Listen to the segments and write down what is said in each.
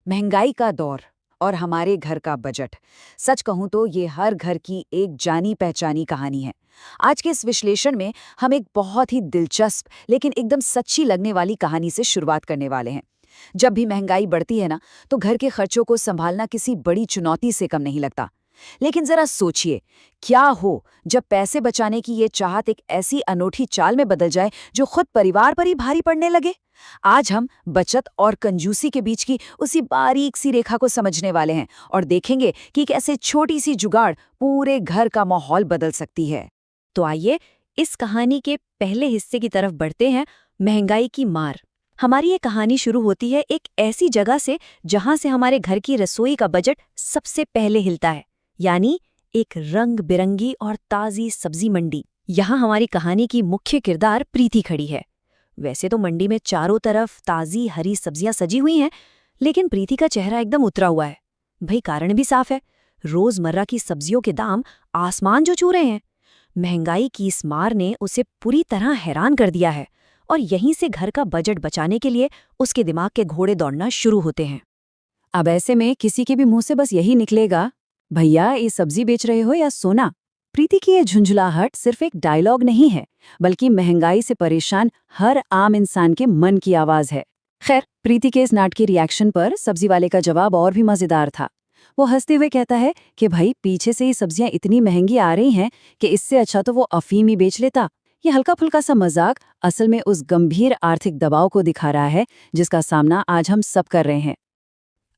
महंगाई का दौर और हमारे घर का बजट। सच कहूं तो ये हर घर की एक जानी पहचानी कहानी है। आज के इस विश्लेषण में हम एक बहुत ही दिलचस्प लेकिन एकदम सच्ची लगने वाली कहानी से शुरुआत करने वाले हैं। जब भी महंगाई बढ़ती है ना, तो घर के खर्चों को संभालना किसी बड़ी चुनौती से कम नहीं लगता। लेकिन जरा सोचिए, क्या हो जब पैसे बचाने की ये चाहत एक ऐसी अनोखी चाल में बदल जाए जो खुद परिवार पर ही भारी पड़ने लगे। आज हम बचत और कंजूसी के बीच की उसी बारीक सी रेखा को समझने वाले हैं और देखेंगे कि कैसे छोटी सी जुगाड़ पूरे घर का माहौल बदल सकती है। तो आइए इस कहानी के पहले हिस्से की तरफ बढ़ते हैं। महंगाई की मार। हमारी ये कहानी शुरू होती है एक ऐसी जगह से जहां से हमारे घर की रसोई का बजट सबसे पहले हिलता है, यानी एक रंग बिरंगी और ताज़ी सब्जी मंडी। यहाँ हमारी कहानी की मुख्य किरदार प्रीति खड़ी है। वैसे तो मंडी में चारों तरफ ताज़ी हरी सब्जियां सजी हुई हैं, लेकिन प्रीति का चेहरा एकदम उतरा हुआ है। भाई कारण भी साफ है, रोजमर्रा की सब्जियों के दाम आसमान जो छू रहे हैं। महंगाई की इस मार ने उसे पूरी तरह हैरान कर दिया है और यहीं से घर का बजट बचाने के लिए उसके दिमाग के घोड़े दौड़ना शुरू होते हैं। अब ऐसे में किसी के भी मुंह से बस यही निकलेगा, भैया ये सब्जी बेच रहे हो या सोना। प्रीति की ये झुंझलाहट सिर्फ एक डायलॉग नहीं है, बल्कि महंगाई से परेशान हर आम इंसान के मन की आवाज है। खैर, प्रीति के इस नाटकीय रिएक्शन पर सब्जी वाले का जवाब और भी मजेदार था। वो हंसते हुए कहता है कि भाई पीछे से ही सब्जियां इतनी महंगी आ रही हैं कि इससे अच्छा तो वो अफीम ही बेच लेता। ये हल्का फुल्का सा मजाक असल में उस गंभीर आर्थिक दबाव को दिखा रहा है जिसका सामना आज हम सब कर रहे हैं।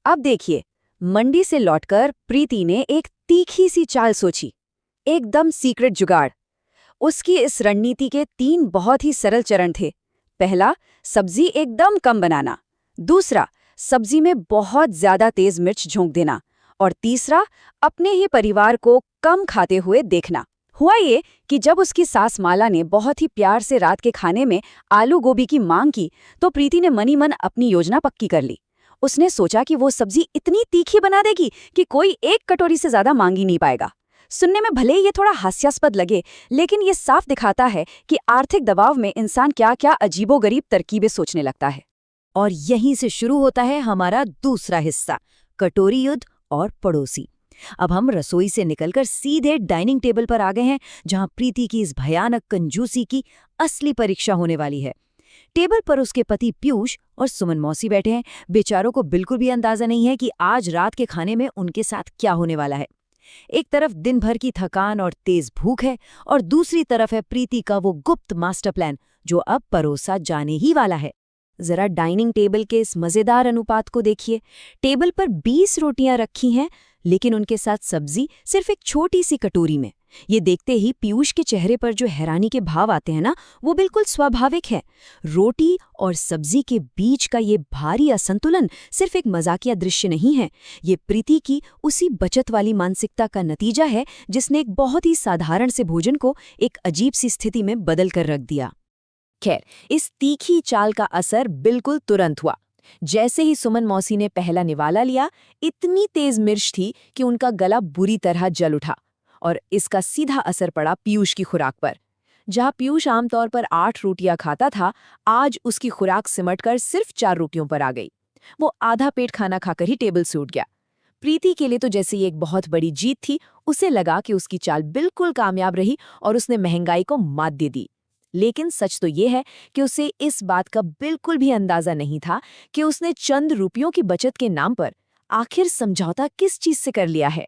अब देखिए, मंडी से लौटकर प्रीति ने एक तीखी सी चाल सोची, एकदम सीक्रेट जुगाड़। उसकी इस रणनीति के 3 बहुत ही सरल चरण थे। पहला, सब्जी एकदम कम बनाना। दूसरा, सब्जी में बहुत ज्यादा तेज मिर्च झोंक देना। और तीसरा, अपने ही परिवार को कम खाते हुए देखना। हुआ ये कि जब उसकी सास माला ने बहुत ही प्यार से रात के खाने में आलू गोभी की मांग की, तो प्रीति ने मनी मन अपनी योजना पक्की कर ली। उसने सोचा कि वो सब्जी इतनी तीखी बना देगी कि कोई एक कटोरी से ज्यादा मांग ही नहीं पाएगा। सुनने में भले ही ये थोड़ा हास्यास्पद लगे, लेकिन ये साफ दिखाता है कि आर्थिक दबाव में इंसान क्या क्या अजीबोगरीब तरकीबें सोचने लगता है। और यहीं से शुरू होता है हमारा दूसरा हिस्सा, कटोरी युद्ध और पड़ोसी। अब हम रसोई से निकलकर सीधे डाइनिंग टेबल पर आ गए हैं, जहां प्रीति की इस भयानक कंजूसी की असली परीक्षा होने वाली है। टेबल पर उसके पति पीयूष और सुमन मौसी बैठे हैं। बेचारों को बिल्कुल भी अंदाजा नहीं है कि आज रात के खाने में उनके साथ क्या होने वाला है। एक तरफ दिन भर की थकान और तेज भूख है, और दूसरी तरफ है प्रीति का वो गुप्त मास्टर प्लान जो अब परोसा जाने ही वाला है। जरा डाइनिंग टेबल के इस मजेदार अनुपात को देखिए। टेबल पर 20 रोटियां रखी हैं, लेकिन उनके साथ सब्जी सिर्फ एक छोटी सी कटोरी में। ये देखते ही पीयूष के चेहरे पर जो हैरानी के भाव आते हैं ना, वो बिल्कुल स्वाभाविक है। रोटी और सब्जी के बीच का ये भारी असंतुलन सिर्फ एक मजाकिया दृश्य नहीं है, ये प्रीति की उसी बचत वाली मानसिकता का नतीजा है जिसने एक बहुत ही साधारण से भोजन को एक अजीब सी स्थिति में बदल कर रख दिया। खैर, इस तीखी चाल का असर बिल्कुल तुरंत हुआ। जैसे ही सुमन मौसी ने पहला निवाला लिया, इतनी तेज मिर्च थी कि उनका गला बुरी तरह जल उठा, और इसका सीधा असर पड़ा पीयूष की खुराक पर। जहां पीयूष आमतौर पर 8 रोटियां खाता था, आज उसकी खुराक सिमटकर सिर्फ 4 रोटियों पर आ गई। वो आधा पेट खाना खाकर ही टेबल से उठ गया। प्रीति के लिए तो जैसे ये एक बहुत बड़ी जीत थी। उसे लगा कि उसकी चाल बिल्कुल कामयाब रही और उसने महंगाई को मात दे दी। लेकिन सच तो ये है कि उसे इस बात का बिल्कुल भी अंदाजा नहीं था कि उसने चंद रुपयों की बचत के नाम पर आखिर समझौता किस चीज से कर लिया है।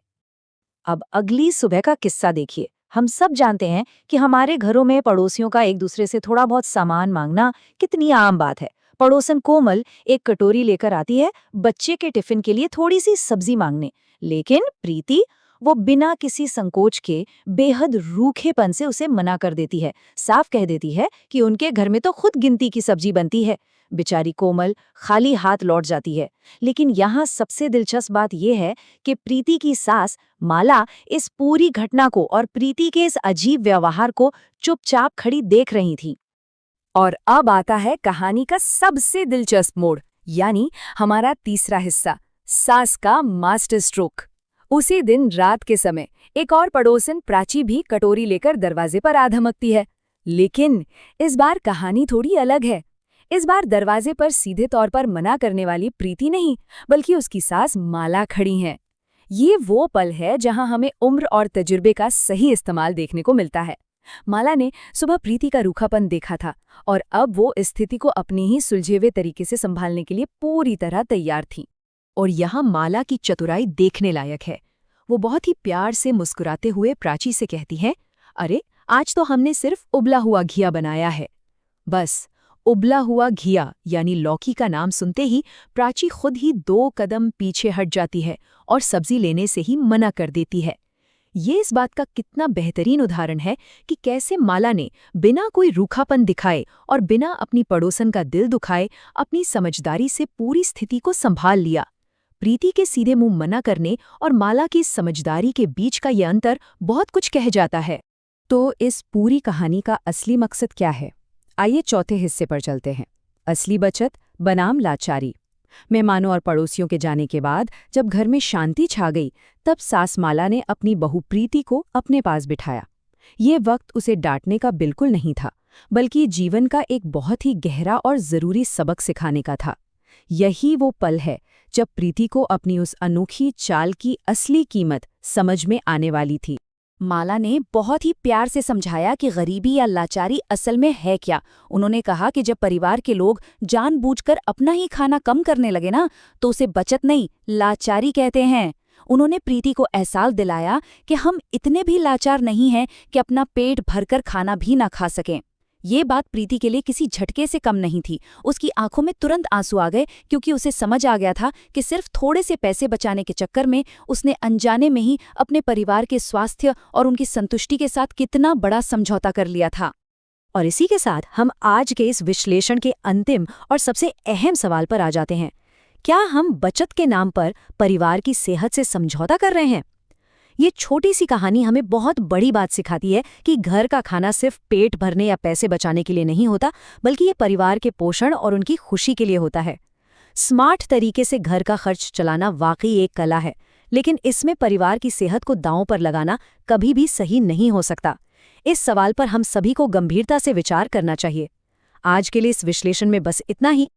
अब अगली सुबह का किस्सा देखिए। हम सब जानते हैं कि हमारे घरों में पड़ोसियों का एक दूसरे से थोड़ा बहुत सामान मांगना कितनी आम बात है। पड़ोसन कोमल एक कटोरी लेकर आती है बच्चे के टिफिन के लिए थोड़ी सी सब्जी मांगने, लेकिन प्रीति वो बिना किसी संकोच के बेहद रूखेपन से उसे मना कर देती है। साफ कह देती है कि उनके घर में तो खुद गिनती की सब्जी बनती है। बेचारी कोमल खाली हाथ लौट जाती है। लेकिन यहाँ सबसे दिलचस्प बात यह है कि प्रीति की सास माला इस पूरी घटना को और प्रीति के इस अजीब व्यवहार को चुपचाप खड़ी देख रही थी। और अब आता है कहानी का सबसे दिलचस्प मोड़, यानी हमारा तीसरा हिस्सा, सास का मास्टर स्ट्रोक। उसी दिन रात के समय एक और पड़ोसन प्राची भी कटोरी लेकर दरवाजे पर आ धमकती है। लेकिन इस बार कहानी थोड़ी अलग है। इस बार दरवाजे पर सीधे तौर पर मना करने वाली प्रीति नहीं, बल्कि उसकी सास माला खड़ी हैं। ये वो पल है जहां हमें उम्र और तजुर्बे का सही इस्तेमाल देखने को मिलता है। माला ने सुबह प्रीति का रूखापन देखा था और अब वो इस स्थिति को अपनी ही सुलझे हुए तरीके से संभालने के लिए पूरी तरह तैयार थी। और यहाँ माला की चतुराई देखने लायक है। वो बहुत ही प्यार से मुस्कुराते हुए प्राची से कहती है, अरे आज तो हमने सिर्फ उबला हुआ घिया बनाया है। बस उबला हुआ घिया यानी लौकी का नाम सुनते ही प्राची खुद ही 2 कदम पीछे हट जाती है और सब्जी लेने से ही मना कर देती है। ये इस बात का कितना बेहतरीन उदाहरण है कि कैसे माला ने बिना कोई रूखापन दिखाए और बिना अपनी पड़ोसन का दिल दुखाए अपनी समझदारी से पूरी स्थिति को संभाल लिया। प्रीति के सीधे मुंह मना करने और माला की समझदारी के बीच का ये अंतर बहुत कुछ कह जाता है। तो इस पूरी कहानी का असली मकसद क्या है? आइए चौथे हिस्से पर चलते हैं। असली बचत बनाम लाचारी। मेहमानों और पड़ोसियों के जाने के बाद जब घर में शांति छा गई, तब सास माला ने अपनी बहू प्रीति को अपने पास बिठाया। ये वक्त उसे डांटने का बिल्कुल नहीं था, बल्कि जीवन का एक बहुत ही गहरा और ज़रूरी सबक सिखाने का था। यही वो पल है जब प्रीति को अपनी उस अनोखी चाल की असली कीमत समझ में आने वाली थी। माला ने बहुत ही प्यार से समझाया कि गरीबी या लाचारी असल में है क्या। उन्होंने कहा कि जब परिवार के लोग जानबूझकर अपना ही खाना कम करने लगे ना, तो उसे बचत नहीं, लाचारी कहते हैं। उन्होंने प्रीति को एहसास दिलाया कि हम इतने भी लाचार नहीं हैं कि अपना पेट भरकर खाना भी ना खा सकें। ये बात प्रीति के लिए किसी झटके से कम नहीं थी। उसकी आंखों में तुरंत आंसू आ गए, क्योंकि उसे समझ आ गया था कि सिर्फ थोड़े से पैसे बचाने के चक्कर में उसने अनजाने में ही अपने परिवार के स्वास्थ्य और उनकी संतुष्टि के साथ कितना बड़ा समझौता कर लिया था। और इसी के साथ हम आज के इस विश्लेषण के अंतिम और सबसे अहम सवाल पर आ जाते हैं। क्या हम बचत के नाम पर परिवार की सेहत से समझौता कर रहे हैं? ये छोटी सी कहानी हमें बहुत बड़ी बात सिखाती है कि घर का खाना सिर्फ पेट भरने या पैसे बचाने के लिए नहीं होता, बल्कि ये परिवार के पोषण और उनकी खुशी के लिए होता है। स्मार्ट तरीके से घर का खर्च चलाना वाकई एक कला है, लेकिन इसमें परिवार की सेहत को दांव पर लगाना कभी भी सही नहीं हो सकता। इस सवाल पर हम सभी को गंभीरता से विचार करना चाहिए। आज के लिए इस विश्लेषण में बस इतना ही।